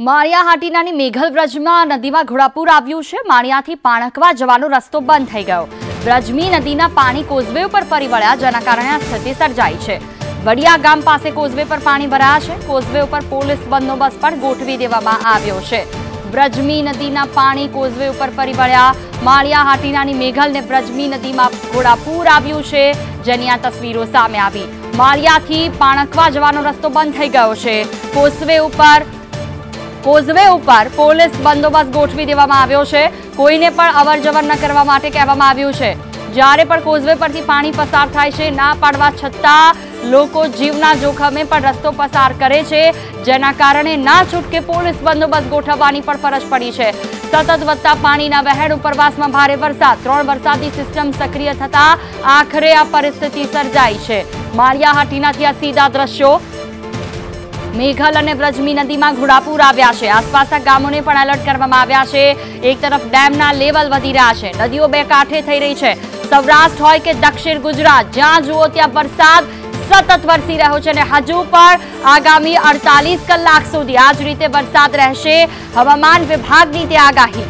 માળિયા હાટીનાની મેઘલ બ્રજમાં નદીમાં ઘોડાપૂર આવ્યું છે। માળિયાથી પાણકવા જવાનો રસ્તો બંધ થઈ ગયો। બ્રજમી નદીના પાણી કોઝવે ઉપર ફરી વળ્યા, જેના કારણે આ સ્થિતિ સર્જાઈ છે। વડિયા ગામ પાસે કોઝવે પર પાણી ભરાયા છે। કોઝવે ઉપર પોલીસ બંદોબસ્ત પણ ગોઠવી દેવામાં આવ્યો છે। બ્રજમી નદીના પાણી કોઝવે ઉપર ફરી વળ્યા। માળિયા હાટીનાની મેઘલ ને બ્રજમી નદીમાં ઘોડાપૂર આવ્યું છે, જેની આ તસવીરો સામે આવી। માળિયાથી પાણકવા જવાનો રસ્તો બંધ થઈ ગયો છે। કોઝવે ઉપર પોલીસ બંદોબસ્ત ગોઠવી દેવામાં આવ્યો છે। કોઈને પણ અવરજવર ન કરવા માટે કહેવામાં આવ્યું છે। જ્યારે પણ કોઝવે પરથી પાણી પસાર થાય છે, ના પાડવા છતાં લોકો જીવના જોખમે પણ રસ્તો પસાર કરે છે, જેના કારણે ના છૂટકે પોલીસ બંદોબસ્ત ગોઠવવાની પણ ફરજ પડી છે। સતત વધતા પાણીના વહેણ ઉપરવાસમાં ભારે વરસાદ, 3 વરસાદી સિસ્ટમ સક્રિય થતા આખરે આ પરિસ્થિતિ સર્જાઈ છે। માળિયા હાટીનાથી આ સીધા દ્રશ્યો। મેઘલ અને બ્રજમી નદીમાં ઘોડાપૂર આવ્યા છે। આસપાસના ગામોને પણ એલર્ટ કરવામાં આવ્યા છે। એક તરફ ડેમના લેવલ વધી રહ્યા છે, નદીઓ બે કાંઠે થઈ રહી છે। સૌરાષ્ટ્ર હોય કે દક્ષિણ ગુજરાત, જ્યાં જુઓ ત્યાં વરસાદ સતત વરસી રહ્યો છે અને હજુ પણ આગામી 48 કલાક સુધી આ જ રીતે વરસાદ રહેશે। હવામાન વિભાગની તે આગાહી।